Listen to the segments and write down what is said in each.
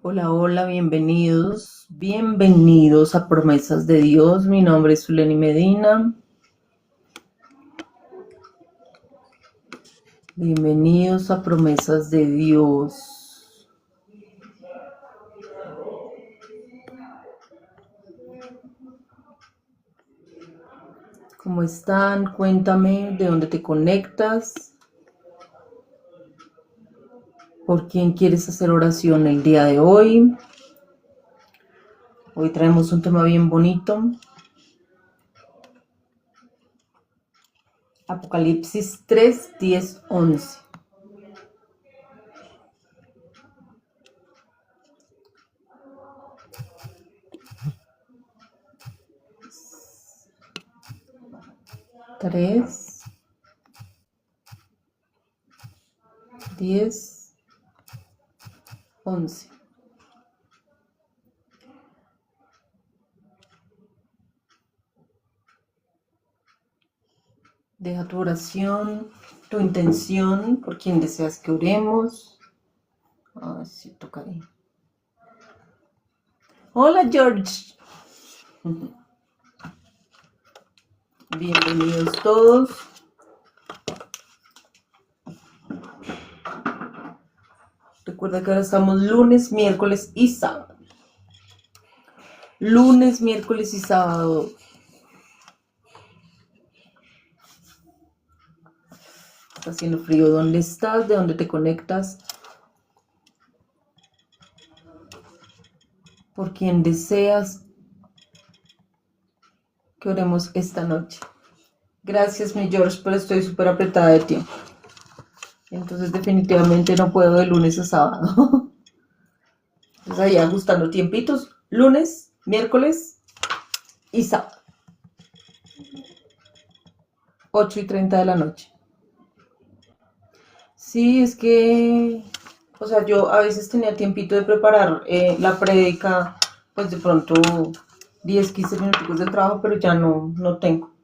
Hola, hola, bienvenidos a Promesas de Dios. Mi nombre es Zuleni Medina. Bienvenidos a Promesas de Dios. ¿Cómo están? Cuéntame de dónde te conectas. ¿Por quién quieres hacer oración el día de hoy? Hoy traemos un tema bien bonito. Apocalipsis 3, 10, 11. Tres, 10, 11. Deja tu oración, tu intención, por quien deseas que oremos. Sí, toca ahí. Hola, George. Bienvenidos todos. Recuerda que ahora estamos lunes, miércoles y sábado. Lunes, miércoles y sábado. Está haciendo frío. ¿Dónde estás? ¿De dónde te conectas? Por quien deseas que oremos esta noche. Gracias, mi George, pero estoy súper apretada de tiempo. Entonces definitivamente no puedo de lunes a sábado. Entonces ahí ajustando tiempitos. Lunes, miércoles y sábado. 8:30 de la noche. Sí, es que, o sea, yo a veces tenía tiempito de preparar la prédica, pues de pronto 10, 15 minutos del trabajo, pero ya no tengo.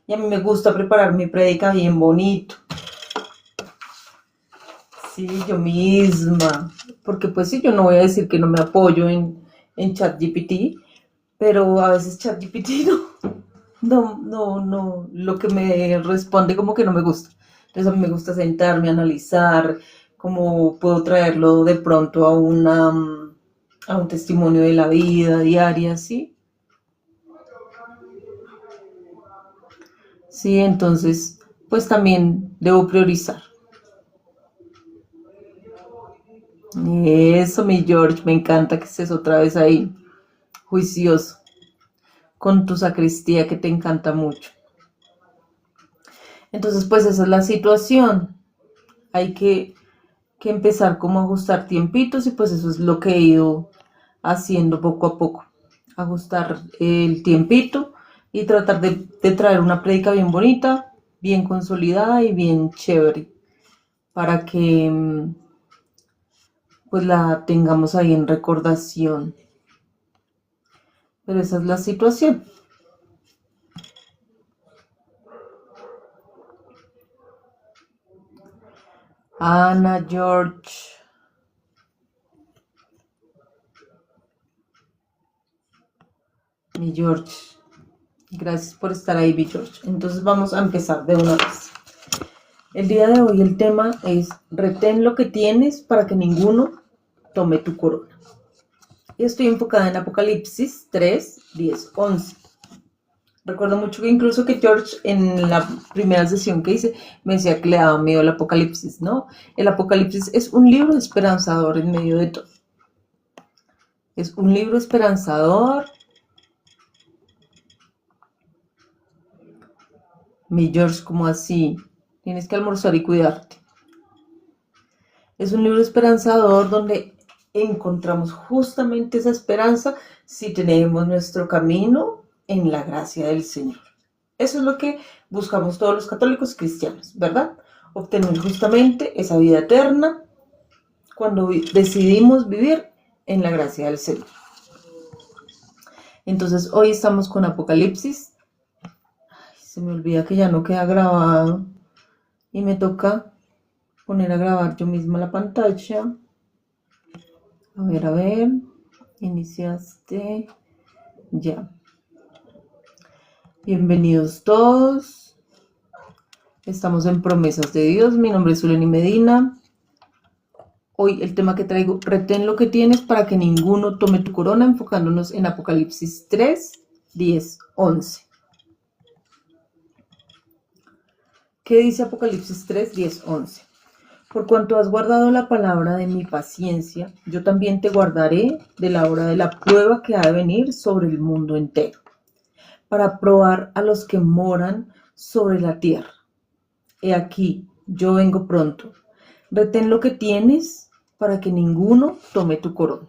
Y a mí me gusta preparar mi prédica bien bonito. Sí, yo misma. Porque pues sí, yo no voy a decir que no me apoyo en ChatGPT, pero a veces ChatGPT no, lo que me responde como que no me gusta. Entonces a mí me gusta sentarme, analizar cómo puedo traerlo de pronto a un testimonio de la vida diaria, ¿sí? Sí, entonces pues también debo priorizar. Eso, mi George, me encanta que estés otra vez ahí, juicioso, con tu sacristía que te encanta mucho. Entonces pues esa es la situación. Hay que empezar como a ajustar tiempitos y pues eso es lo que he ido haciendo poco a poco. Ajustar el tiempito y tratar de traer una prédica bien bonita, bien consolidada y bien chévere para que pues la tengamos ahí en recordación. Pero esa es la situación. Ana, George. Mi George. Gracias por estar ahí, mi George. Entonces vamos a empezar de una vez. El día de hoy el tema es retén lo que tienes para que ninguno tome tu corona. Y estoy enfocada en Apocalipsis 3, 10, 11. Recuerdo mucho que incluso que George en la primera sesión que hice me decía que le daba miedo el Apocalipsis, ¿no? El Apocalipsis es un libro esperanzador en medio de todo. Es un libro esperanzador. Mi George, ¿cómo así? Tienes que almorzar y cuidarte. Es un libro esperanzador donde encontramos justamente esa esperanza si tenemos nuestro camino en la gracia del Señor. Eso es lo que buscamos todos los católicos cristianos, ¿verdad? Obtener justamente esa vida eterna cuando decidimos vivir en la gracia del Señor. Entonces hoy estamos con Apocalipsis. Ay, se me olvida que ya no queda grabado y me toca poner a grabar yo misma la pantalla. A ver, iniciaste ya. Bienvenidos todos. Estamos en Promesas de Dios. Mi nombre es Zuleni Medina. Hoy el tema que traigo, retén lo que tienes para que ninguno tome tu corona, enfocándonos en Apocalipsis 3, 10, 11. ¿Qué dice Apocalipsis 3, 10, 11? Por cuanto has guardado la palabra de mi paciencia, yo también te guardaré de la hora de la prueba que ha de venir sobre el mundo entero, para probar a los que moran sobre la tierra. He aquí, yo vengo pronto. Retén lo que tienes para que ninguno tome tu corona.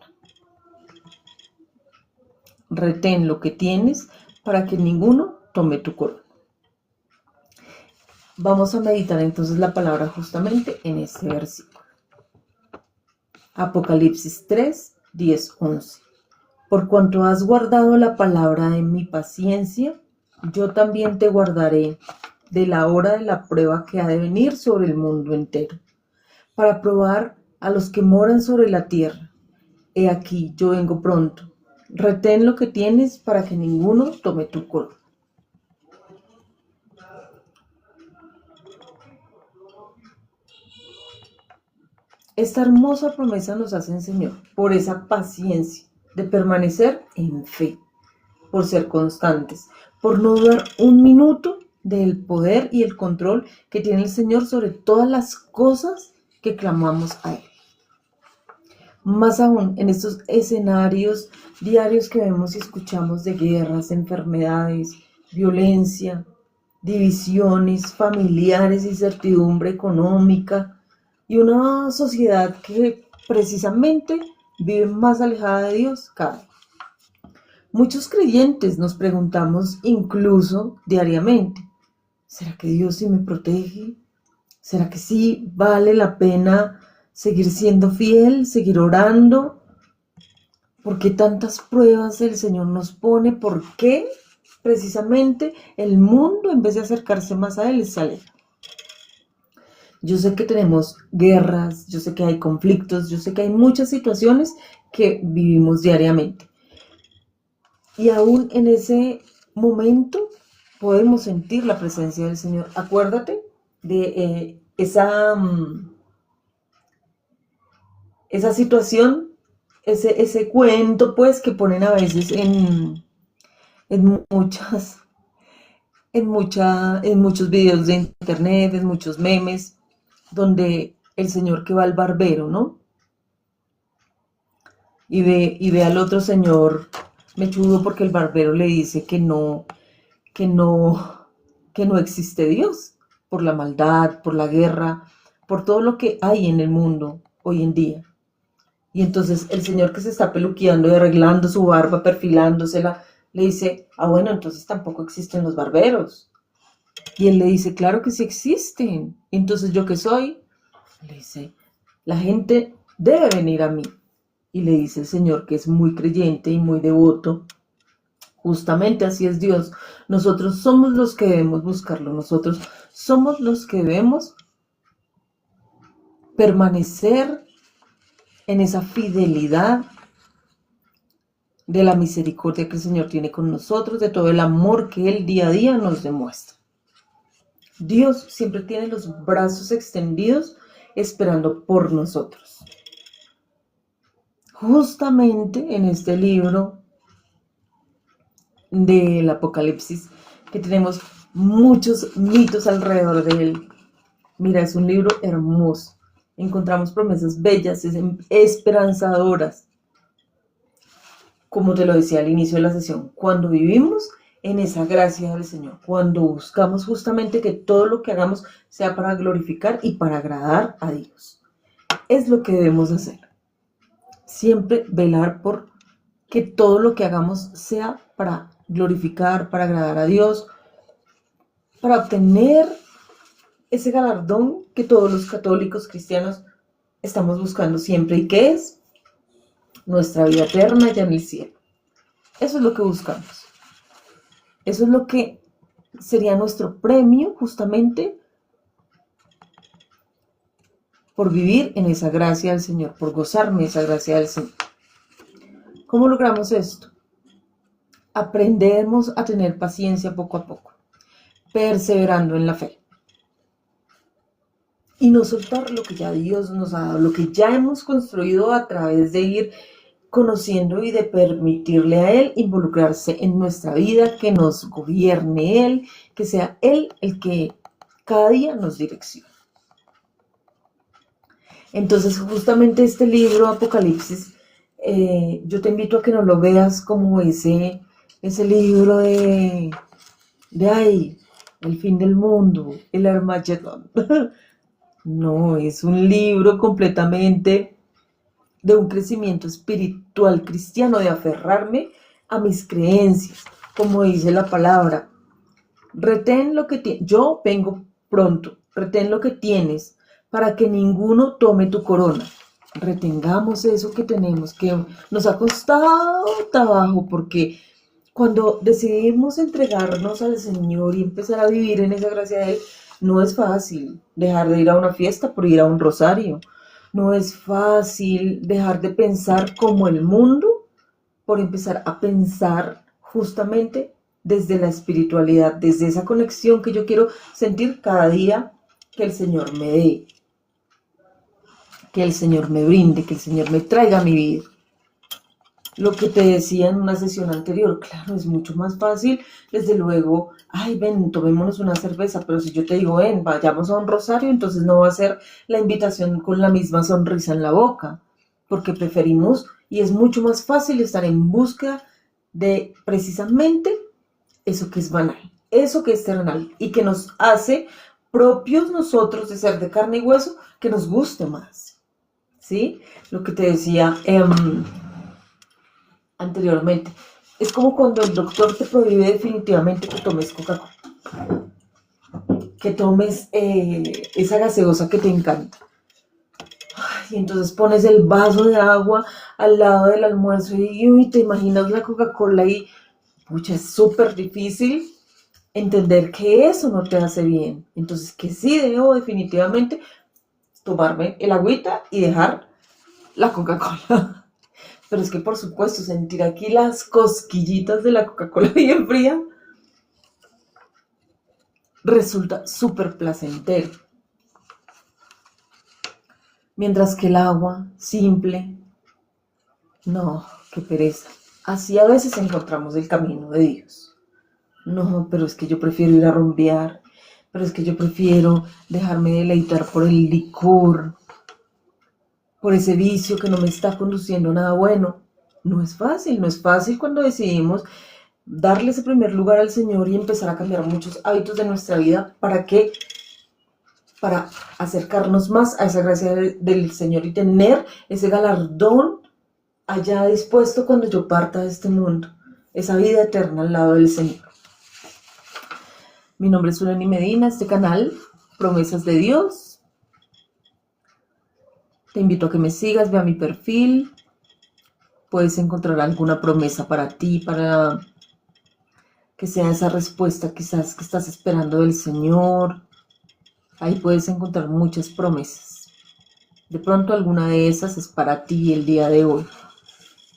Retén lo que tienes para que ninguno tome tu corona. Vamos a meditar entonces la palabra justamente en este versículo. Apocalipsis 3, 10, 11. Por cuanto has guardado la palabra de mi paciencia, yo también te guardaré de la hora de la prueba que ha de venir sobre el mundo entero, para probar a los que moran sobre la tierra. He aquí, yo vengo pronto. Retén lo que tienes para que ninguno tome tu corona. Esta hermosa promesa nos hace el Señor por esa paciencia de permanecer en fe, por ser constantes, por no dudar un minuto del poder y el control que tiene el Señor sobre todas las cosas que clamamos a Él. Más aún en estos escenarios diarios que vemos y escuchamos de guerras, enfermedades, violencia, divisiones familiares, incertidumbre económica y una sociedad que precisamente vive más alejada de Dios cada día. Muchos creyentes nos preguntamos incluso diariamente, ¿será que Dios sí me protege? ¿Será que sí vale la pena seguir siendo fiel, seguir orando? ¿Por qué tantas pruebas el Señor nos pone? ¿Por qué precisamente el mundo, en vez de acercarse más a Él, se aleja? Yo sé que tenemos guerras, yo sé que hay conflictos, yo sé que hay muchas situaciones que vivimos diariamente. Y aún en ese momento podemos sentir la presencia del Señor. Acuérdate de esa situación, ese cuento pues que ponen a veces en muchos videos de internet, en muchos memes, donde el señor que va al barbero, ¿no? Y ve al otro señor mechudo porque el barbero le dice que no existe Dios, por la maldad, por la guerra, por todo lo que hay en el mundo hoy en día. Y entonces el señor que se está peluqueando y arreglando su barba, perfilándosela, le dice, bueno, entonces tampoco existen los barberos. Y él le dice, claro que sí existen. Entonces, ¿yo qué soy? Le dice, la gente debe venir a mí. Y le dice el Señor, que es muy creyente y muy devoto, justamente así es Dios. Nosotros somos los que debemos buscarlo. Nosotros somos los que debemos permanecer en esa fidelidad de la misericordia que el Señor tiene con nosotros, de todo el amor que Él día a día nos demuestra. Dios siempre tiene los brazos extendidos esperando por nosotros. Justamente en este libro del Apocalipsis, que tenemos muchos mitos alrededor de él. Mira, es un libro hermoso. Encontramos promesas bellas, esperanzadoras. Como te lo decía al inicio de la sesión, cuando vivimos en esa gracia del Señor, cuando buscamos justamente que todo lo que hagamos sea para glorificar y para agradar a Dios. Es lo que debemos hacer. Siempre velar por que todo lo que hagamos sea para glorificar, para agradar a Dios, para obtener ese galardón que todos los católicos cristianos estamos buscando siempre, y que es nuestra vida eterna ya en el cielo. Eso es lo que buscamos. Eso es lo que sería nuestro premio, justamente, por vivir en esa gracia del Señor, por gozarme de esa gracia del Señor. ¿Cómo logramos esto? Aprendemos a tener paciencia poco a poco, perseverando en la fe. Y no soltar lo que ya Dios nos ha dado, lo que ya hemos construido a través de ir conociendo y de permitirle a Él involucrarse en nuestra vida, que nos gobierne Él, que sea Él el que cada día nos direccione. Entonces, justamente este libro, Apocalipsis, yo te invito a que no lo veas como ese libro de ay, el fin del mundo, el Armagedón. No, es un libro completamente de un crecimiento espiritual cristiano, de aferrarme a mis creencias, como dice la palabra. Retén lo que tienes, yo vengo pronto, retén lo que tienes para que ninguno tome tu corona. Retengamos eso que tenemos, que nos ha costado trabajo, porque cuando decidimos entregarnos al Señor y empezar a vivir en esa gracia de Él, no es fácil dejar de ir a una fiesta por ir a un rosario. No es fácil dejar de pensar como el mundo por empezar a pensar justamente desde la espiritualidad, desde esa conexión que yo quiero sentir cada día que el Señor me dé, que el Señor me brinde, que el Señor me traiga a mi vida. Lo que te decía en una sesión anterior, claro, es mucho más fácil, desde luego, ay, ven, tomémonos una cerveza, pero si yo te digo, ven, vayamos a un rosario, entonces no va a ser la invitación con la misma sonrisa en la boca, porque preferimos, y es mucho más fácil estar en busca de precisamente eso que es banal, eso que es terrenal, y que nos hace propios nosotros de ser de carne y hueso, que nos guste más, ¿sí? Lo que te decía, anteriormente. Es como cuando el doctor te prohíbe definitivamente que tomes Coca-Cola, que tomes esa gaseosa que te encanta. Ay, y entonces pones el vaso de agua al lado del almuerzo y te imaginas la Coca-Cola y, pucha, es súper difícil entender que eso no te hace bien. Entonces, que sí debo definitivamente tomarme el agüita y dejar la Coca-Cola. Pero es que, por supuesto, sentir aquí las cosquillitas de la Coca-Cola bien fría resulta súper placentero. Mientras que el agua simple, no, qué pereza. Así a veces encontramos el camino de Dios. No, pero es que yo prefiero ir a rumbear, pero es que yo prefiero dejarme deleitar por el licor, por ese vicio que no me está conduciendo a nada bueno. No es fácil cuando decidimos darle ese primer lugar al Señor y empezar a cambiar muchos hábitos de nuestra vida. ¿Para qué? Para acercarnos más a esa gracia del Señor y tener ese galardón allá dispuesto cuando yo parta de este mundo, esa vida eterna al lado del Señor. Mi nombre es Zuleni Medina, este canal, Promesas de Dios. Te invito a que me sigas, ve a mi perfil. Puedes encontrar alguna promesa para ti, para que sea esa respuesta quizás que estás esperando del Señor. Ahí puedes encontrar muchas promesas. De pronto alguna de esas es para ti el día de hoy.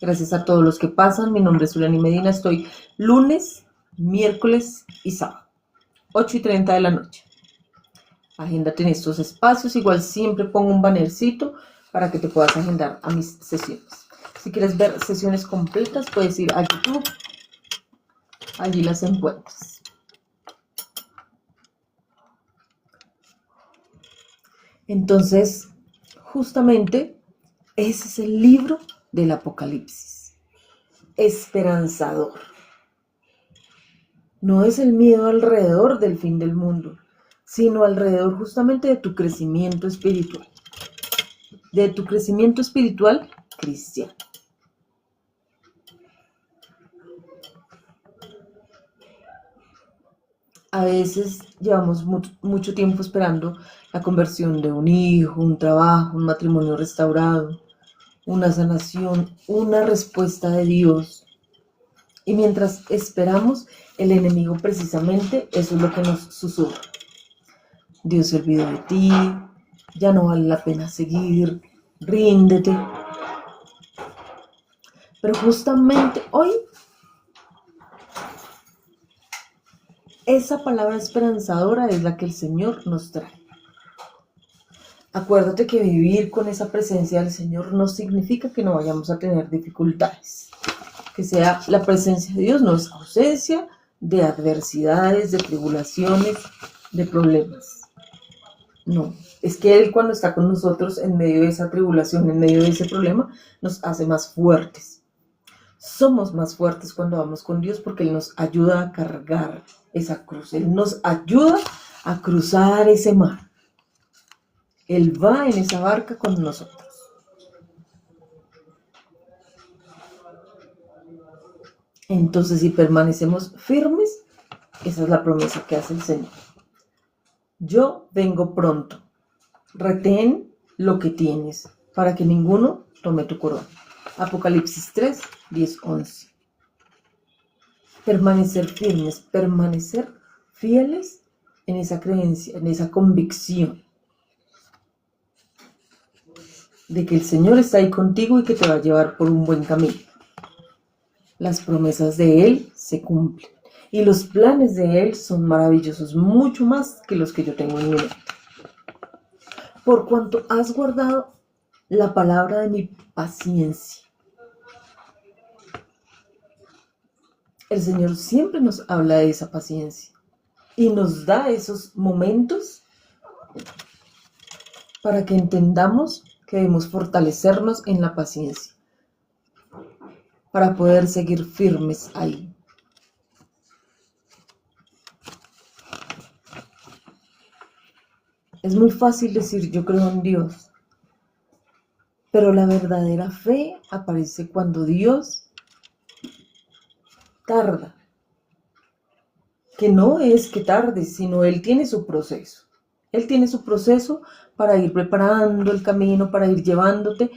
Gracias a todos los que pasan. Mi nombre es Zuleni Medina. Estoy lunes, miércoles y sábado, 8:30 de la noche. Agéndate en estos espacios. Igual siempre pongo un bannercito para que te puedas agendar a mis sesiones. Si quieres ver sesiones completas, puedes ir a YouTube. Allí las encuentras. Entonces, justamente, ese es el libro del Apocalipsis. Esperanzador. No es el miedo alrededor del fin del mundo, sino alrededor justamente de tu crecimiento espiritual. De tu crecimiento espiritual cristiano. A veces llevamos mucho tiempo esperando la conversión de un hijo, un trabajo, un matrimonio restaurado, una sanación, una respuesta de Dios. Y mientras esperamos, el enemigo precisamente eso es lo que nos susurra. Dios se olvidó de ti, ya no vale la pena seguir, ríndete. Pero justamente hoy, esa palabra esperanzadora es la que el Señor nos trae. Acuérdate que vivir con esa presencia del Señor no significa que no vayamos a tener dificultades. Que sea la presencia de Dios no es ausencia de adversidades, de tribulaciones, de problemas. No, es que Él cuando está con nosotros en medio de esa tribulación, en medio de ese problema, nos hace más fuertes. Somos más fuertes cuando vamos con Dios porque Él nos ayuda a cargar esa cruz. Él nos ayuda a cruzar ese mar. Él va en esa barca con nosotros. Entonces, si permanecemos firmes, esa es la promesa que hace el Señor. Yo vengo pronto. Retén lo que tienes para que ninguno tome tu corona. Apocalipsis 3, 10, 11. Permanecer firmes, permanecer fieles en esa creencia, en esa convicción de que el Señor está ahí contigo y que te va a llevar por un buen camino. Las promesas de Él se cumplen y los planes de Él son maravillosos, mucho más que los que yo tengo en mi mente. Por cuanto has guardado la palabra de mi paciencia. El Señor siempre nos habla de esa paciencia y nos da esos momentos para que entendamos que debemos fortalecernos en la paciencia para poder seguir firmes ahí. Es muy fácil decir yo creo en Dios, pero la verdadera fe aparece cuando Dios tarda. Que no es que tarde, sino Él tiene su proceso. Él tiene su proceso para ir preparando el camino, para ir llevándote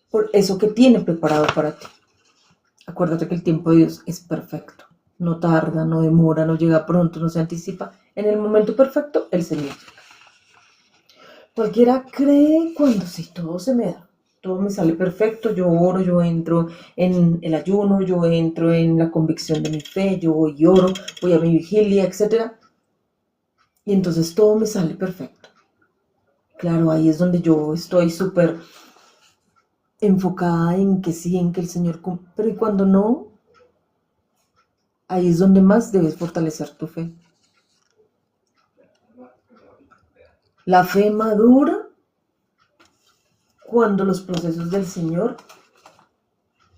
por eso que tiene preparado para ti. Acuérdate que el tiempo de Dios es perfecto. No tarda, no demora, no llega pronto, no se anticipa. En el momento perfecto, el Señor llega. Cualquiera cree cuando sí, todo se me da. Todo me sale perfecto, yo oro, yo entro en el ayuno, yo entro en la convicción de mi fe, yo voy y oro, voy a mi vigilia, etc. Y entonces todo me sale perfecto. Claro, ahí es donde yo estoy súper enfocada en que sí, en que el Señor cumple. Pero y cuando no, ahí es donde más debes fortalecer tu fe. La fe madura cuando los procesos del Señor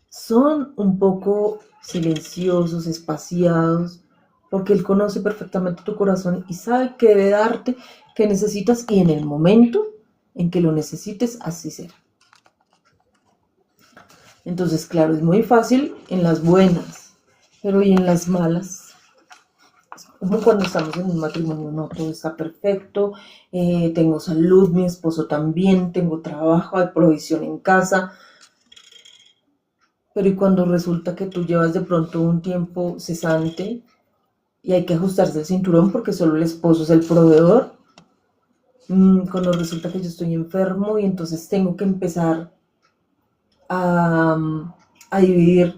son un poco silenciosos, espaciados, porque Él conoce perfectamente tu corazón y sabe qué debe darte, qué necesitas, y en el momento en que lo necesites, así será. Entonces, claro, es muy fácil en las buenas, pero ¿y en las malas? Es como cuando estamos en un matrimonio, no, todo está perfecto, tengo salud, mi esposo también, tengo trabajo, hay provisión en casa. Pero y cuando resulta que tú llevas de pronto un tiempo cesante y hay que ajustarse el cinturón porque solo el esposo es el proveedor, cuando resulta que yo estoy enfermo y entonces tengo que empezar a dividir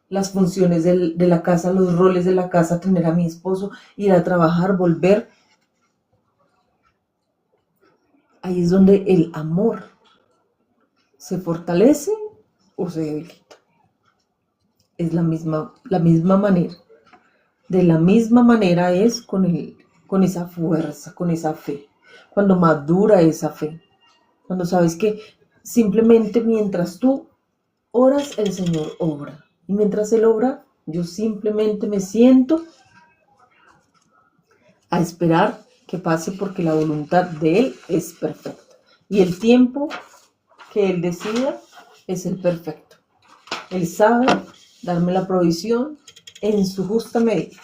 las funciones de la casa, los roles de la casa, tener a mi esposo, ir a trabajar, volver. Ahí es donde el amor se fortalece o se debilita. Es la misma manera. De la misma manera es con esa fuerza, con esa fe. Cuando madura esa fe. Cuando sabes que simplemente mientras tú oras, el Señor obra. Y mientras Él obra, yo simplemente me siento a esperar que pase porque la voluntad de Él es perfecta. Y el tiempo que Él decida es el perfecto. Él sabe darme la provisión en su justa medida.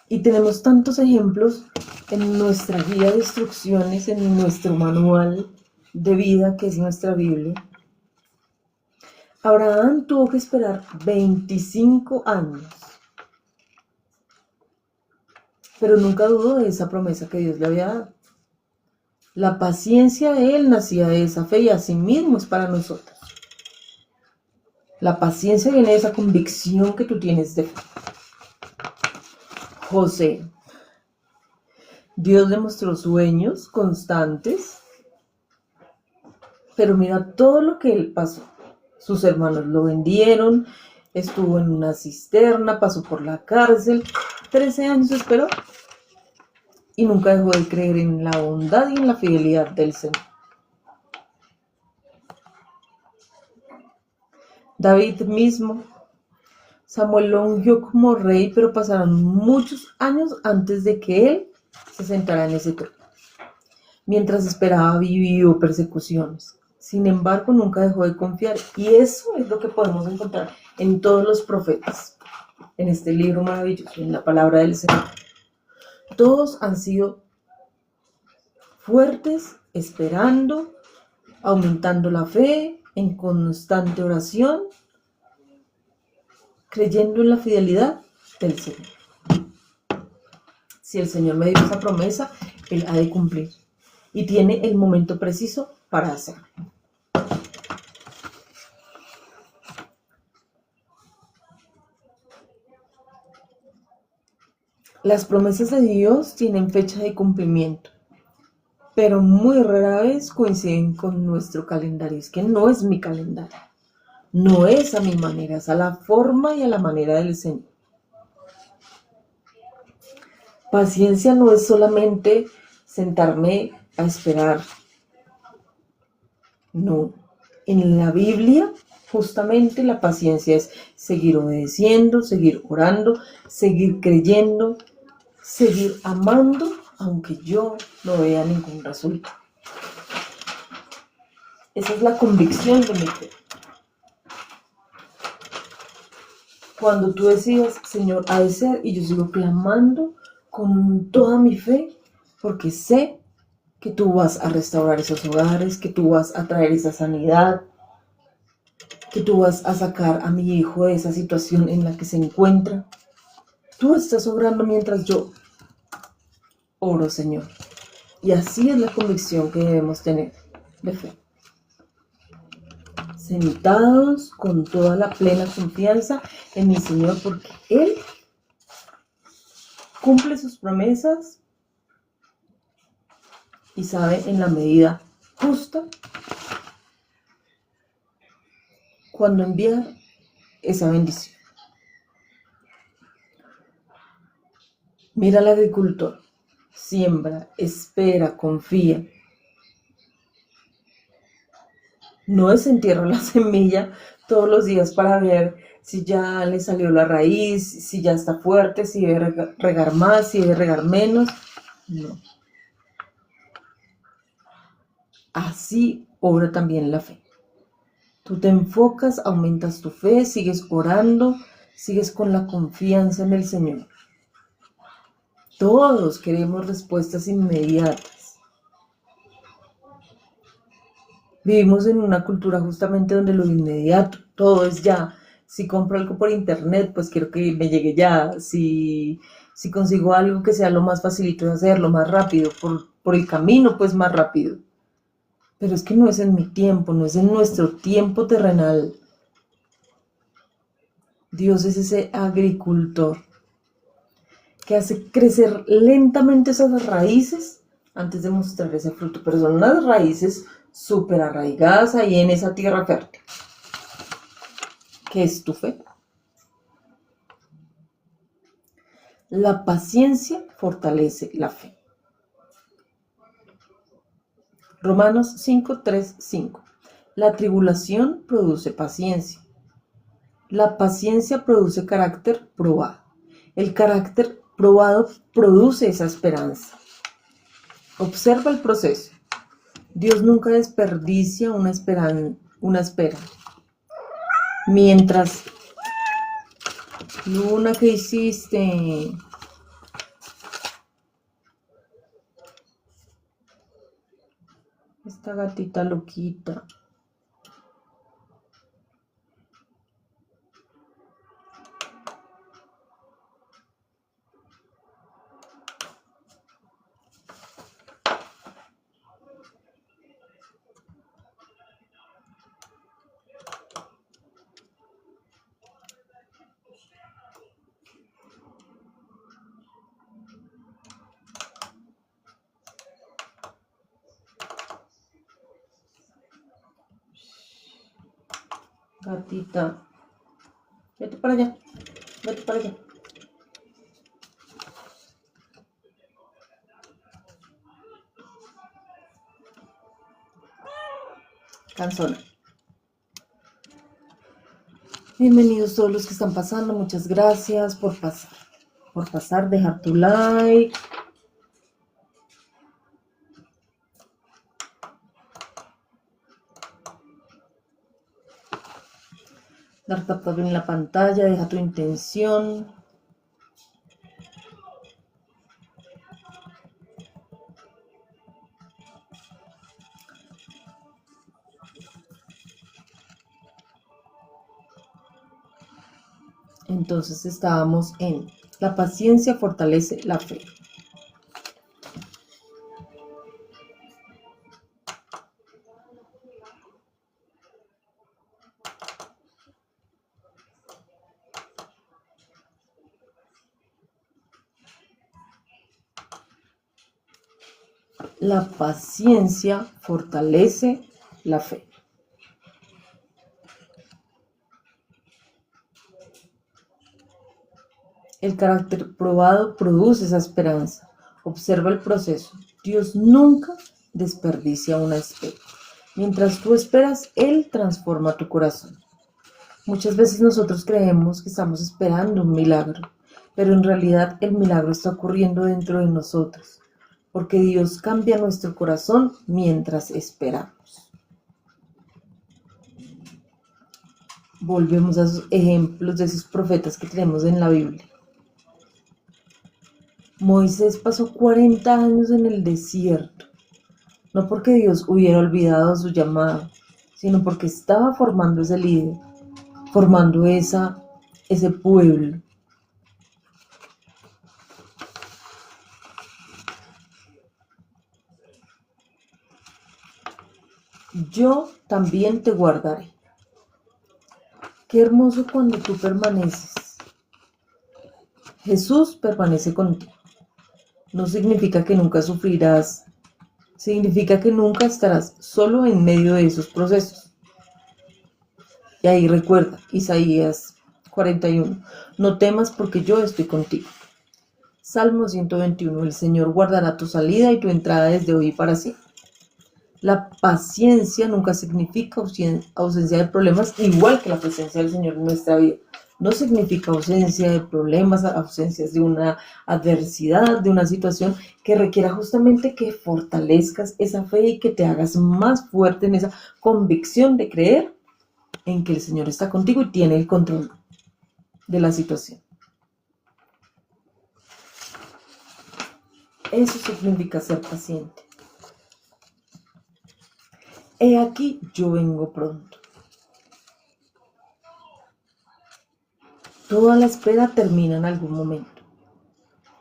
Y tenemos tantos ejemplos en nuestra guía de instrucciones, en nuestro manual de vida que es nuestra Biblia. Abraham tuvo que esperar 25 años pero nunca dudó de esa promesa que Dios le había dado. La paciencia de él nacía de esa fe y así mismo es para nosotros. La paciencia viene de esa convicción que tú tienes de fe. José. Dios le mostró sueños constantes, pero mira todo lo que él pasó. Sus hermanos lo vendieron, estuvo en una cisterna, pasó por la cárcel, 13 años esperó y nunca dejó de creer en la bondad y en la fidelidad del Señor. David mismo, Samuel lo ungió como rey, pero pasaron muchos años antes de que él se sentara en ese trono. Mientras esperaba, vivió persecuciones. Sin embargo, nunca dejó de confiar. Y eso es lo que podemos encontrar en todos los profetas, en este libro maravilloso, en la palabra del Señor. Todos han sido fuertes, esperando, aumentando la fe, en constante oración, creyendo en la fidelidad del Señor. Si el Señor me dio esa promesa, Él ha de cumplir. Y tiene el momento preciso para hacerlo. Las promesas de Dios tienen fecha de cumplimiento, pero muy rara vez coinciden con nuestro calendario. Es que no es mi calendario, no es a mi manera, es a la forma y a la manera del Señor. Paciencia no es solamente sentarme a esperar. No, en la Biblia justamente la paciencia es seguir obedeciendo, seguir orando, seguir creyendo, seguir amando, aunque yo no vea ningún resultado. Esa es la convicción de mi fe. Cuando tú decidas, Señor, ha de ser, y yo sigo clamando con toda mi fe, porque sé que tú vas a restaurar esos hogares, que tú vas a traer esa sanidad, que tú vas a sacar a mi hijo de esa situación en la que se encuentra. Tú estás obrando mientras yo oro, Señor. Y así es la convicción que debemos tener de fe. Sentados con toda la plena confianza en mi Señor, porque Él cumple sus promesas y sabe en la medida justa cuando enviar esa bendición. Mira al agricultor, siembra, espera, confía. No desentierra la semilla todos los días para ver si ya le salió la raíz, si ya está fuerte, si debe regar más, si debe regar menos. No. Así obra también la fe. Tú te enfocas, aumentas tu fe, sigues orando, sigues con la confianza en el Señor. Todos queremos respuestas inmediatas. Vivimos en una cultura justamente donde lo inmediato, todo es ya. Si compro algo por internet, pues quiero que me llegue ya. Si consigo algo que sea lo más facilito de hacerlo, más rápido, por el camino, pues más rápido. Pero es que no es en mi tiempo, no es en nuestro tiempo terrenal. Dios es ese agricultor que hace crecer lentamente esas raíces antes de mostrar ese fruto. Pero son unas raíces súper arraigadas ahí en esa tierra fértil. ¿Qué es tu fe? La paciencia fortalece la fe. Romanos 5, 3, 5. La tribulación produce paciencia. La paciencia produce carácter probado. El carácter probado produce esa esperanza. Observa el proceso. Dios nunca desperdicia una espera. Mientras, Luna, ¿qué hiciste? Esta gatita loquita. Gatita, vete para allá, vete para allá. Cansona. Bienvenidos todos los que están pasando, muchas gracias por pasar, dejar tu like. Dar tap tap en la pantalla, deja tu intención. Entonces estábamos en la paciencia fortalece la fe. La paciencia fortalece la fe. El carácter probado produce esa esperanza. Observa el proceso. Dios nunca desperdicia una espera. Mientras tú esperas, Él transforma tu corazón. Muchas veces nosotros creemos que estamos esperando un milagro, pero en realidad el milagro está ocurriendo dentro de nosotros, porque Dios cambia nuestro corazón mientras esperamos. Volvemos a esos ejemplos de esos profetas que tenemos en la Biblia. Moisés pasó 40 años en el desierto, no porque Dios hubiera olvidado su llamado, sino porque estaba formando ese líder, formando ese pueblo. Yo también te guardaré. Qué hermoso cuando tú permaneces. Jesús permanece contigo. No significa que nunca sufrirás, significa que nunca estarás solo en medio de esos procesos. Y ahí recuerda, Isaías 41, no temas porque yo estoy contigo. Salmo 121, el Señor guardará tu salida y tu entrada desde hoy y para siempre. La paciencia nunca significa ausencia de problemas, igual que la presencia del Señor en nuestra vida. No significa ausencia de problemas, ausencias de una adversidad, de una situación que requiera justamente que fortalezcas esa fe y que te hagas más fuerte en esa convicción de creer en que el Señor está contigo y tiene el control de la situación. Eso significa ser paciente. He aquí, yo vengo pronto. Toda la espera termina en algún momento.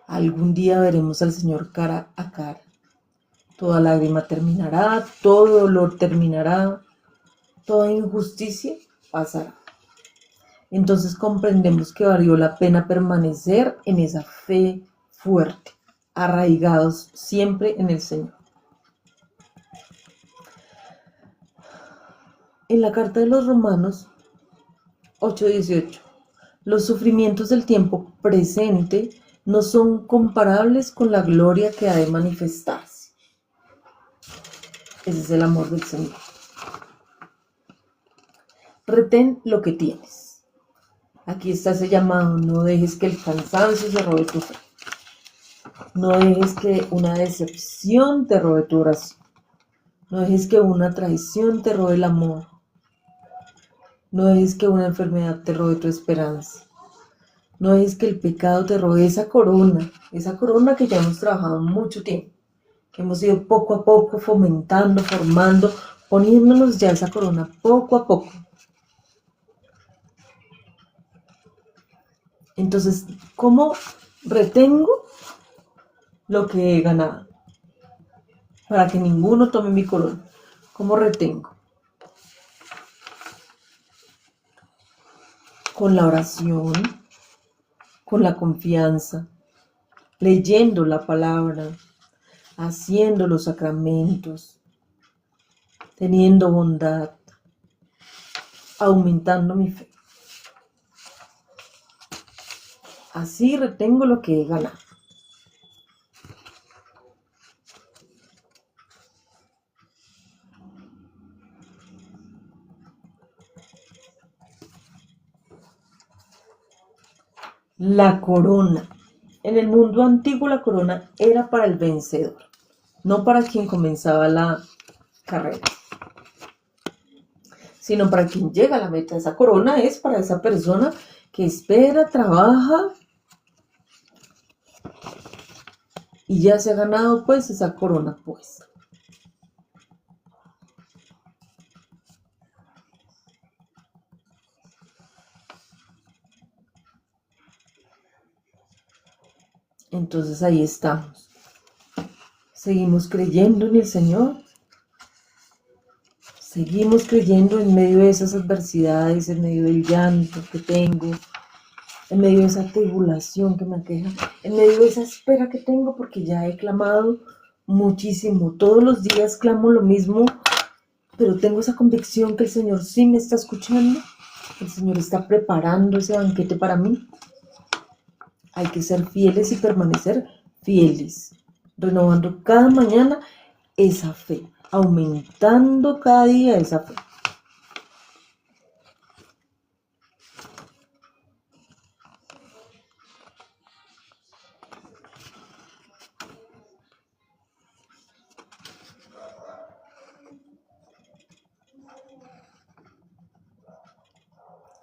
Algún día veremos al Señor cara a cara. Toda lágrima terminará, todo dolor terminará, toda injusticia pasará. Entonces comprendemos que valió la pena permanecer en esa fe fuerte, arraigados siempre en el Señor. En la carta de los Romanos 8:18, los sufrimientos del tiempo presente no son comparables con la gloria que ha de manifestarse. Ese es el amor del Señor. Retén lo que tienes. Aquí está ese llamado, no dejes que el cansancio se robe tu fe. No dejes que una decepción te robe tu oración. No dejes que una traición te robe el amor. No dejes que una enfermedad te robe tu esperanza. No dejes que el pecado te robe esa corona que ya hemos trabajado mucho tiempo, que hemos ido poco a poco fomentando, formando, poniéndonos ya esa corona poco a poco. Entonces, ¿cómo retengo lo que he ganado? Para que ninguno tome mi corona. ¿Cómo retengo? Con la oración, con la confianza, leyendo la palabra, haciendo los sacramentos, teniendo bondad, aumentando mi fe. Así retengo lo que he ganado. La corona. En el mundo antiguo la corona era para el vencedor, no para quien comenzaba la carrera, sino para quien llega a la meta. Esa corona es para esa persona que espera, trabaja y ya se ha ganado pues esa corona pues. Entonces ahí estamos. Seguimos creyendo en el Señor. Seguimos creyendo en medio de esas adversidades, en medio del llanto que tengo, en medio de esa tribulación que me aqueja, en medio de esa espera que tengo, porque ya he clamado muchísimo. Todos los días clamo lo mismo, pero tengo esa convicción que el Señor sí me está escuchando. El Señor está preparando ese banquete para mí. Hay que ser fieles y permanecer fieles, renovando cada mañana esa fe, aumentando cada día esa fe.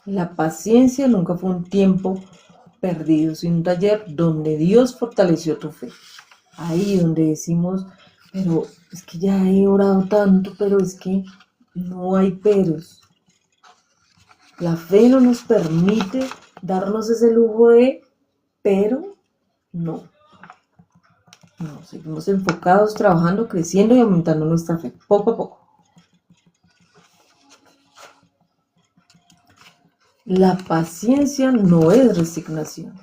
La paciencia nunca fue un tiempo perdido, sino un taller donde Dios fortaleció tu fe. Ahí donde decimos, pero es que ya he orado tanto, pero es que no hay peros. La fe no nos permite darnos ese lujo de, pero no. No, seguimos enfocados, trabajando, creciendo y aumentando nuestra fe, poco a poco. La paciencia no es resignación.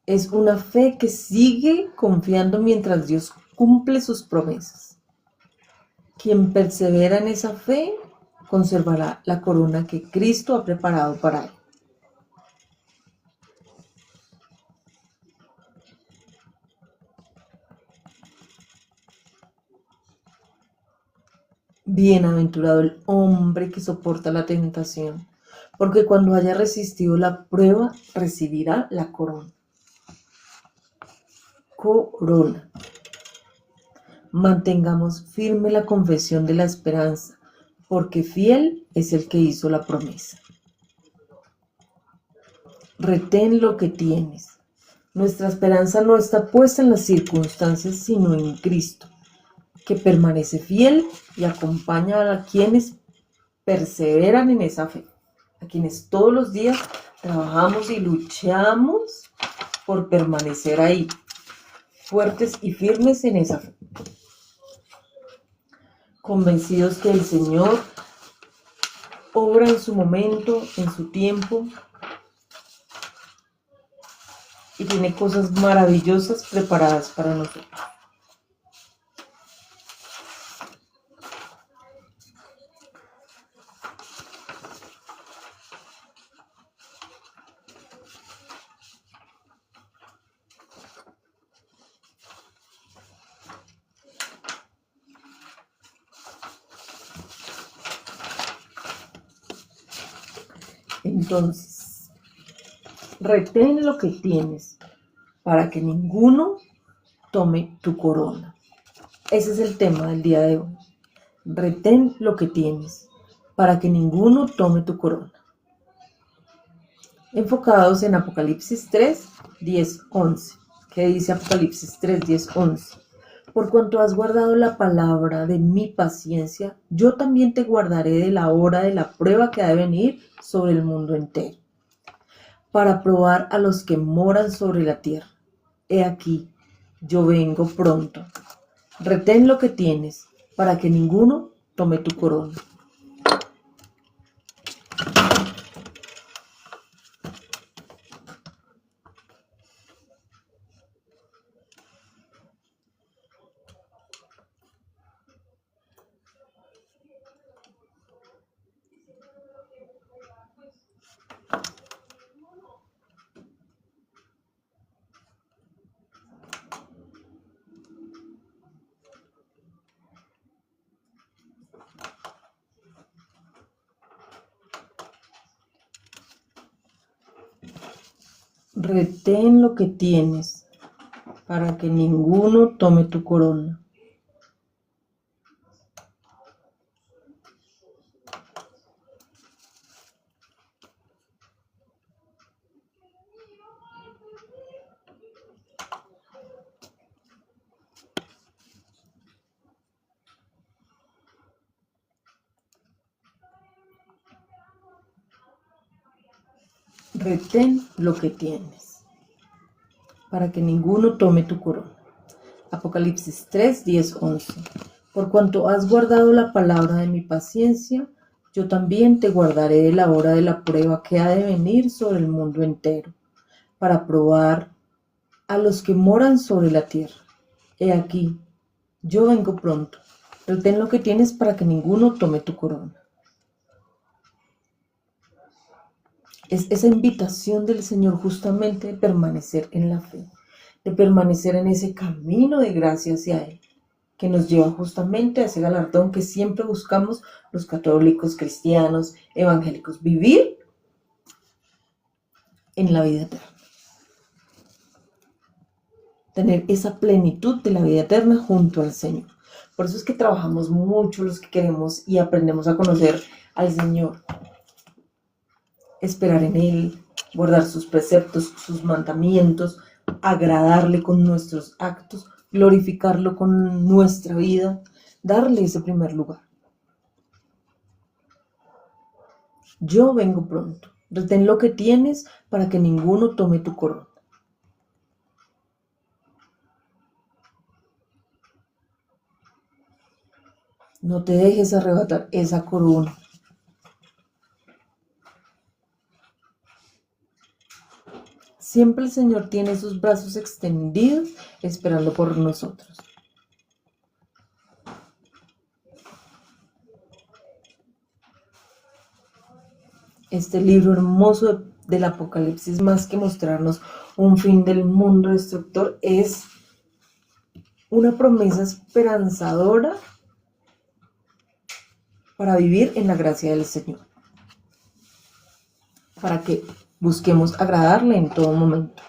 Es una fe que sigue confiando mientras Dios cumple sus promesas. Quien persevera en esa fe conservará la corona que Cristo ha preparado para él. Bienaventurado el hombre que soporta la tentación, porque cuando haya resistido la prueba, recibirá la corona. Corona. Mantengamos firme la confesión de la esperanza, porque fiel es el que hizo la promesa. Retén lo que tienes. Nuestra esperanza no está puesta en las circunstancias, sino en Cristo, que permanece fiel y acompaña a quienes perseveran en esa fe, a quienes todos los días trabajamos y luchamos por permanecer ahí, fuertes y firmes en esa fe, convencidos que el Señor obra en su momento, en su tiempo, y tiene cosas maravillosas preparadas para nosotros. Entonces, retén lo que tienes para que ninguno tome tu corona. Ese es el tema del día de hoy. Retén lo que tienes para que ninguno tome tu corona. Enfocados en Apocalipsis 3, 10, 11. ¿Qué dice Apocalipsis 3, 10, 11? Por cuanto has guardado la palabra de mi paciencia, yo también te guardaré de la hora de la prueba que ha de venir sobre el mundo entero, para probar a los que moran sobre la tierra. He aquí, yo vengo pronto. Retén lo que tienes, para que ninguno tome tu corona. Retén lo que tienes para que ninguno tome tu corona. Retén lo que tienes para que ninguno tome tu corona. Apocalipsis 3, 10, 11. Por cuanto has guardado la palabra de mi paciencia, yo también te guardaré de la hora de la prueba que ha de venir sobre el mundo entero, para probar a los que moran sobre la tierra. He aquí, yo vengo pronto. Retén lo que tienes para que ninguno tome tu corona. Es esa invitación del Señor justamente de permanecer en la fe, de permanecer en ese camino de gracia hacia Él, que nos lleva justamente a ese galardón que siempre buscamos los católicos, cristianos, evangélicos, vivir en la vida eterna. Tener esa plenitud de la vida eterna junto al Señor. Por eso es que trabajamos mucho los que queremos y aprendemos a conocer al Señor. Esperar en Él, guardar sus preceptos, sus mandamientos, agradarle con nuestros actos, glorificarlo con nuestra vida, darle ese primer lugar. Yo vengo pronto. Retén lo que tienes para que ninguno tome tu corona. No te dejes arrebatar esa corona. Siempre el Señor tiene sus brazos extendidos esperando por nosotros. Este libro hermoso del Apocalipsis, más que mostrarnos un fin del mundo destructor, es una promesa esperanzadora para vivir en la gracia del Señor, para que busquemos agradarle en todo momento.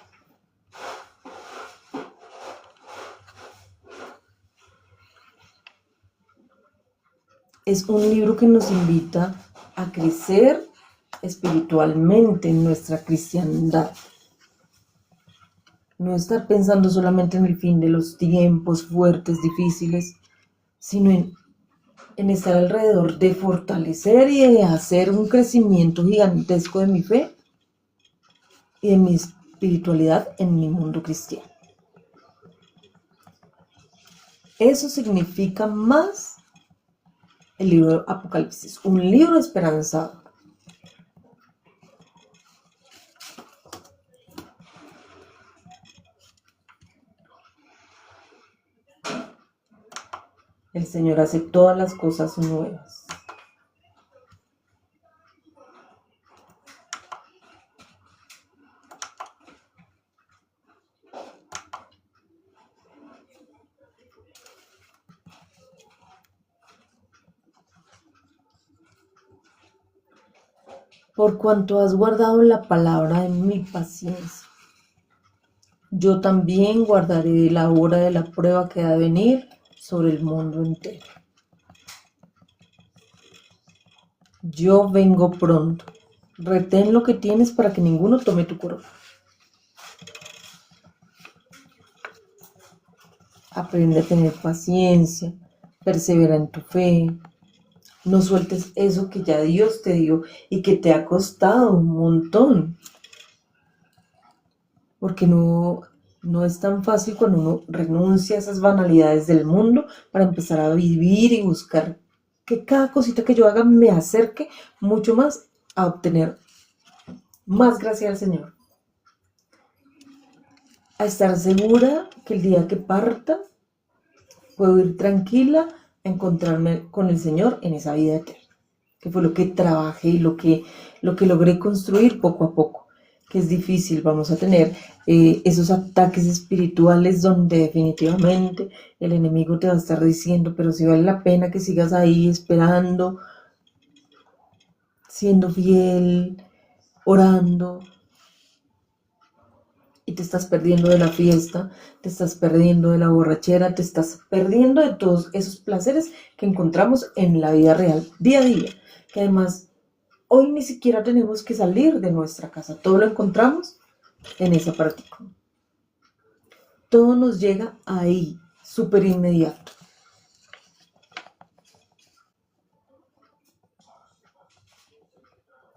Es un libro que nos invita a crecer espiritualmente en nuestra cristiandad. No estar pensando solamente en el fin de los tiempos fuertes, difíciles, sino en estar alrededor de fortalecer y de hacer un crecimiento gigantesco de mi fe y de mi espiritualidad en mi mundo cristiano. Eso significa más el libro de Apocalipsis, un libro esperanzado. El Señor hace todas las cosas nuevas. Por cuanto has guardado la palabra de mi paciencia, yo también guardaré la hora de la prueba que ha de venir sobre el mundo entero. Yo vengo pronto. Retén lo que tienes para que ninguno tome tu corona. Aprende a tener paciencia, persevera en tu fe. No sueltes eso que ya Dios te dio y que te ha costado un montón. Porque no es tan fácil cuando uno renuncia a esas banalidades del mundo para empezar a vivir y buscar que cada cosita que yo haga me acerque mucho más a obtener más gracia al Señor. A estar segura que el día que parta puedo ir tranquila a encontrarme con el Señor en esa vida eterna, que fue lo que trabajé y lo que logré construir poco a poco, que es difícil. Vamos a tener esos ataques espirituales donde definitivamente el enemigo te va a estar diciendo, pero si vale la pena que sigas ahí esperando, siendo fiel, orando. y te estás perdiendo de la fiesta, te estás perdiendo de la borrachera, te estás perdiendo de todos esos placeres que encontramos en la vida real, día a día, que además hoy ni siquiera tenemos que salir de nuestra casa, todo lo encontramos en ese aparatico. Todo nos llega ahí, súper inmediato.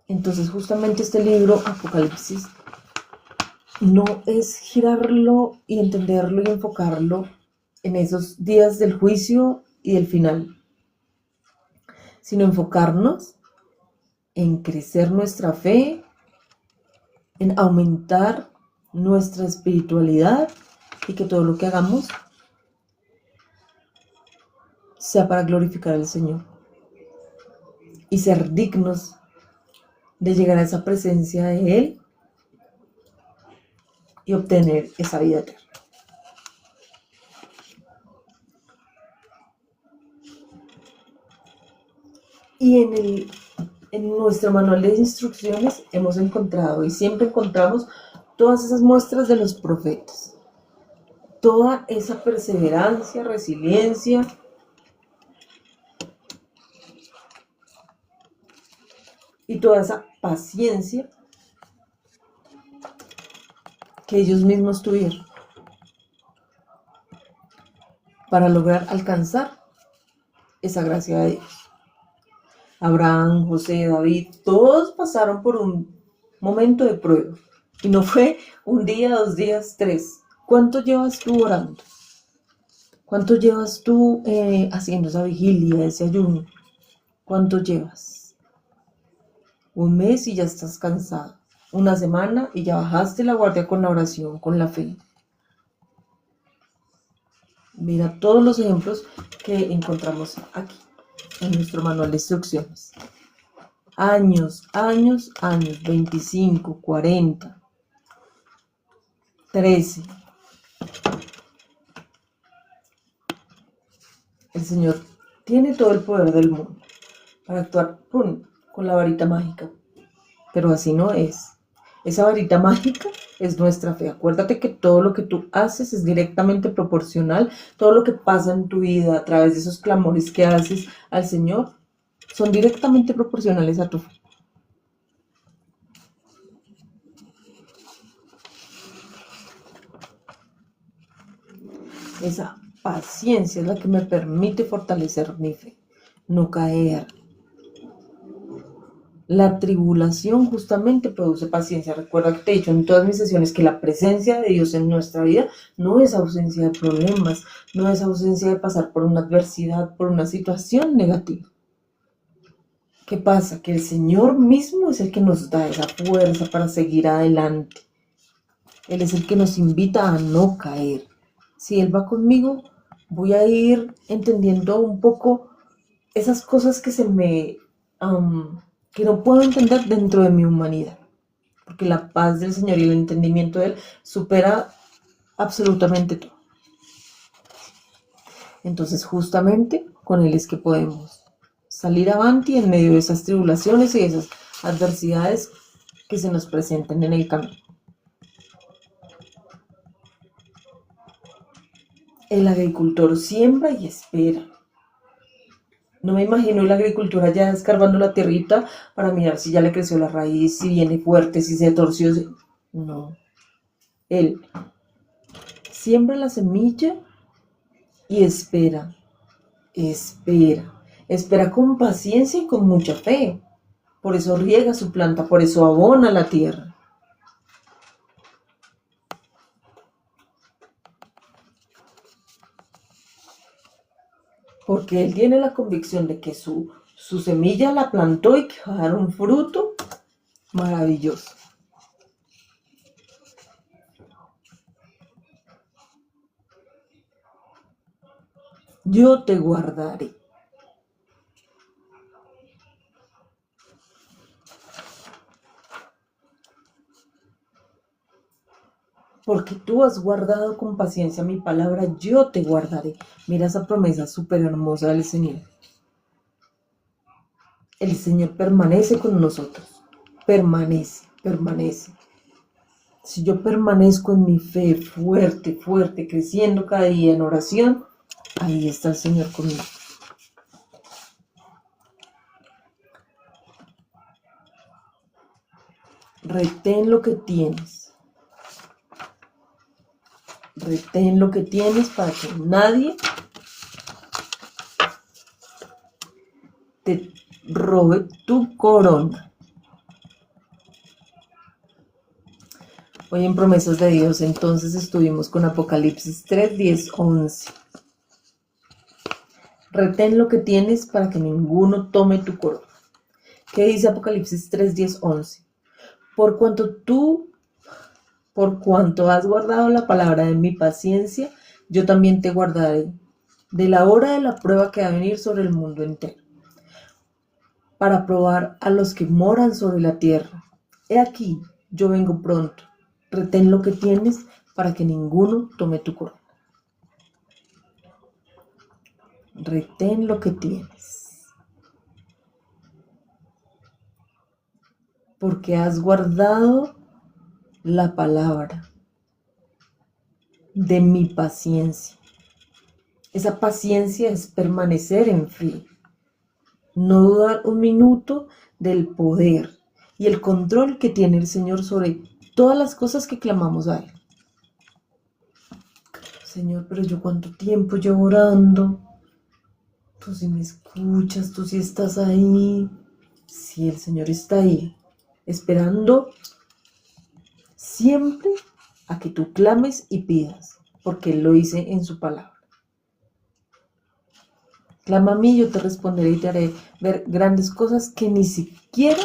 Entonces justamente este libro, Apocalipsis, no es girarlo y entenderlo y enfocarlo en esos días del juicio y del final, sino enfocarnos en crecer nuestra fe, en aumentar nuestra espiritualidad y que todo lo que hagamos sea para glorificar al Señor y ser dignos de llegar a esa presencia de Él y obtener esa vida eterna. Y en nuestro manual de instrucciones hemos encontrado y siempre encontramos todas esas muestras de los profetas, toda esa perseverancia, resiliencia, y toda esa paciencia que ellos mismos tuvieron para lograr alcanzar esa gracia de Dios. Abraham, José, David, todos pasaron por un momento de prueba. Y no fue un día, 2 días, 3. ¿Cuánto llevas tú orando? ¿Cuánto llevas tú haciendo esa vigilia, ese ayuno? ¿Cuánto llevas? 1 mes y ya estás cansado. 1 semana y ya bajaste la guardia con la oración, con la fe. Mira todos los ejemplos que encontramos aquí en nuestro manual de instrucciones. Años, 25, 40, 13. El Señor tiene todo el poder del mundo para actuar con la varita mágica, pero así no es. Esa varita mágica es nuestra fe. Acuérdate que todo lo que tú haces es directamente proporcional. Todo lo que pasa en tu vida a través de esos clamores que haces al Señor son directamente proporcionales a tu fe. Esa paciencia es la que me permite fortalecer mi fe, no caer. La tribulación justamente produce paciencia. Recuerda que te he dicho en todas mis sesiones que la presencia de Dios en nuestra vida no es ausencia de problemas, no es ausencia de pasar por una adversidad, por una situación negativa. ¿Qué pasa? Que el Señor mismo es el que nos da esa fuerza para seguir adelante. Él es el que nos invita a no caer. Si Él va conmigo, voy a ir entendiendo un poco esas cosas que que no puedo entender dentro de mi humanidad, porque la paz del Señor y el entendimiento de Él supera absolutamente todo. Entonces justamente con Él es que podemos salir avanti en medio de esas tribulaciones y de esas adversidades que se nos presenten en el camino. El agricultor siembra y espera. No me imagino el agricultor allá escarbando la tierrita para mirar si ya le creció la raíz, si viene fuerte, si se torció. No. Él siembra la semilla y espera. Espera con paciencia y con mucha fe. Por eso riega su planta, por eso abona la tierra. Porque él tiene la convicción de que su semilla la plantó y que va a dar un fruto maravilloso. Yo te guardaré. Porque tú has guardado con paciencia mi palabra, yo te guardaré. Mira esa promesa súper hermosa del Señor. El Señor permanece con nosotros. Permanece. Si yo permanezco en mi fe fuerte, fuerte, creciendo cada día en oración, ahí está el Señor conmigo. Retén lo que tienes. Retén lo que tienes para que nadie te robe tu corona. Hoy en Promesas de Dios, entonces estuvimos con Apocalipsis 3, 10, 11. Retén lo que tienes para que ninguno tome tu corona. ¿Qué dice Apocalipsis 3, 10, 11? Por cuanto has guardado la palabra de mi paciencia, yo también te guardaré de la hora de la prueba que va a venir sobre el mundo entero, para probar a los que moran sobre la tierra. He aquí, yo vengo pronto. Retén lo que tienes para que ninguno tome tu corona. Retén lo que tienes. Porque has guardado la palabra de mi paciencia. Esa paciencia es permanecer en fe. No dudar un minuto del poder y el control que tiene el Señor sobre todas las cosas que clamamos a Él. Señor, pero yo cuánto tiempo llevo orando. Tú sí me escuchas, tú sí estás ahí. Sí, el Señor está ahí, esperando siempre a que tú clames y pidas, porque Él lo dice en su palabra. Clama a mí, yo te responderé y te haré ver grandes cosas que ni siquiera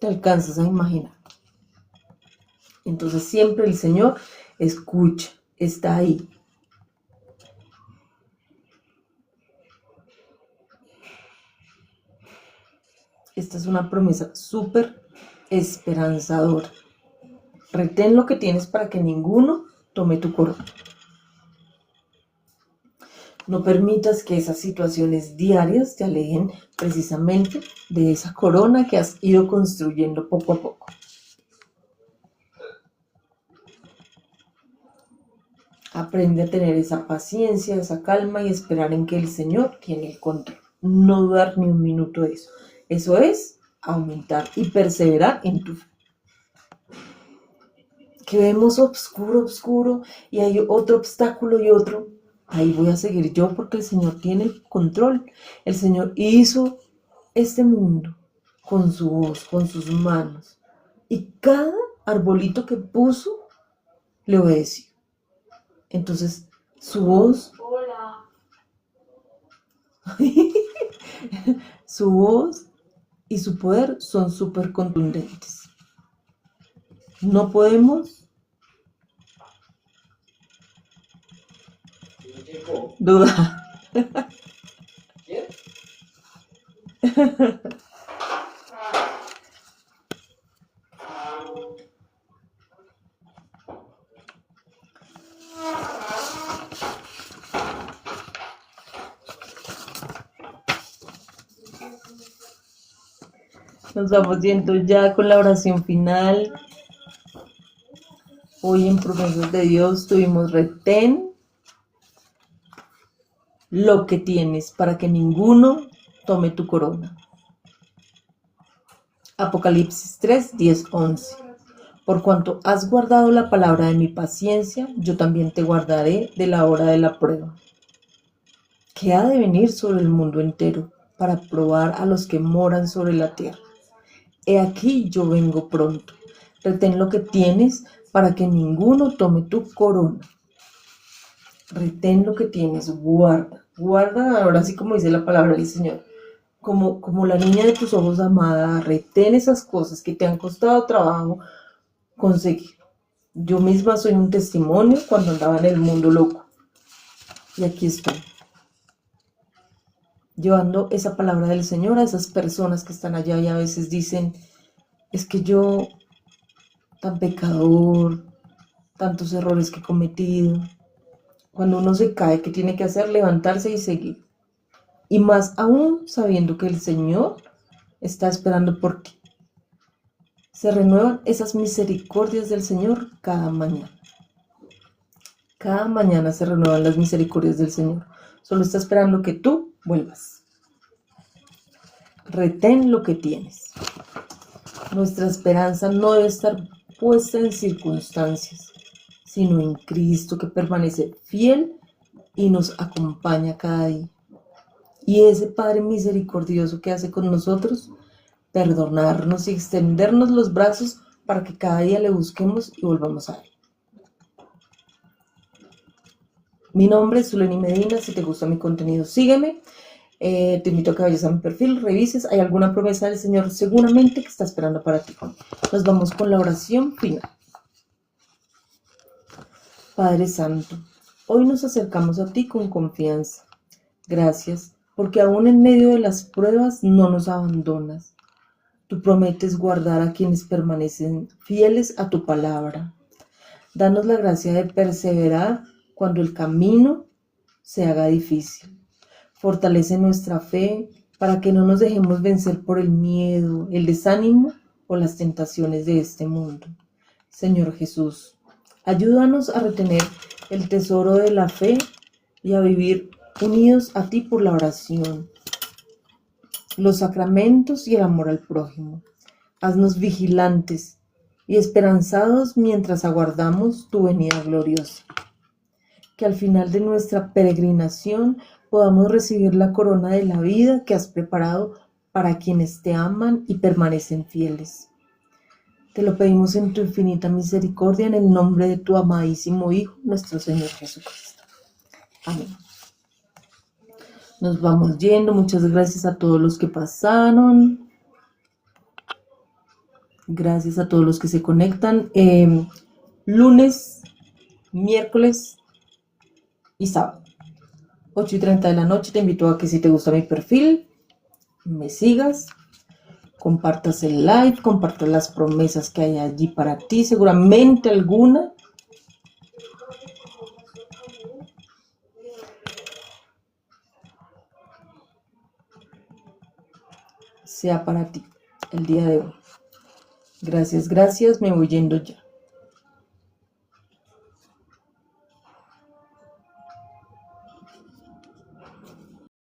te alcanzas a imaginar. Entonces siempre el Señor escucha, está ahí. Esta es una promesa súper esperanzadora. Retén lo que tienes para que ninguno tome tu corona. No permitas que esas situaciones diarias te alejen precisamente de esa corona que has ido construyendo poco a poco. Aprende a tener esa paciencia, esa calma y esperar en que el Señor tiene el control. No dudar ni un minuto de eso. Eso es aumentar y perseverar en tu fe. Que vemos oscuro y hay otro obstáculo y otro. Ahí voy a seguir yo porque el Señor tiene el control. El Señor hizo este mundo con su voz, con sus manos. Y cada arbolito que puso le obedeció. Entonces, su voz, su voz y su poder son súper contundentes. No podemos dudar. Nos vamos yendo ya con la oración final. Hoy en Promesas de Dios tuvimos retén lo que tienes para que ninguno tome tu corona. Apocalipsis 3, 10, 11. Por cuanto has guardado la palabra de mi paciencia, yo también te guardaré de la hora de la prueba, que ha de venir sobre el mundo entero, para probar a los que moran sobre la tierra. He aquí yo vengo pronto. Retén lo que tienes para que ninguno tome tu corona. Retén lo que tienes, guarda, guarda, ahora sí como dice la palabra del Señor, como la niña de tus ojos amada, retén esas cosas que te han costado trabajo conseguir. Yo misma soy un testimonio cuando andaba en el mundo loco. Y aquí estoy, llevando esa palabra del Señor a esas personas que están allá y a veces dicen, es que yo, tan pecador, tantos errores que he cometido. Cuando uno se cae, ¿qué tiene que hacer? Levantarse y seguir. Y más aún sabiendo que el Señor está esperando por ti. Se renuevan esas misericordias del Señor cada mañana. Cada mañana se renuevan las misericordias del Señor. Solo está esperando que tú vuelvas. Retén lo que tienes. Nuestra esperanza no debe estar puesta en circunstancias, sino en Cristo, que permanece fiel y nos acompaña cada día. Y ese Padre misericordioso que hace con nosotros, perdonarnos y extendernos los brazos para que cada día le busquemos y volvamos a Él. Mi nombre es Zuleni Medina. Si te gusta mi contenido, sígueme. Te invito a que vayas a mi perfil, revises. Hay alguna promesa del Señor seguramente que está esperando para ti. Nos vamos con la oración final. Padre Santo, hoy nos acercamos a ti con confianza. Gracias, porque aún en medio de las pruebas no nos abandonas. Tú prometes guardar a quienes permanecen fieles a tu palabra. Danos la gracia de perseverar cuando el camino se haga difícil. Fortalece nuestra fe para que no nos dejemos vencer por el miedo, el desánimo o las tentaciones de este mundo. Señor Jesús, ayúdanos a retener el tesoro de la fe y a vivir unidos a ti por la oración, los sacramentos y el amor al prójimo. Haznos vigilantes y esperanzados mientras aguardamos tu venida gloriosa. Que al final de nuestra peregrinación podamos recibir la corona de la vida que has preparado para quienes te aman y permanecen fieles. Te lo pedimos en tu infinita misericordia, en el nombre de tu amadísimo Hijo, nuestro Señor Jesucristo. Amén. Nos vamos yendo. Muchas gracias a todos los que pasaron. Gracias a todos los que se conectan. Lunes, miércoles y sábado, 8:30 de la noche. Te invito a que, si te gusta mi perfil, me sigas, compartas el live, compartas las promesas que hay allí para ti. Seguramente alguna sea para ti el día de hoy. Gracias, me voy yendo ya.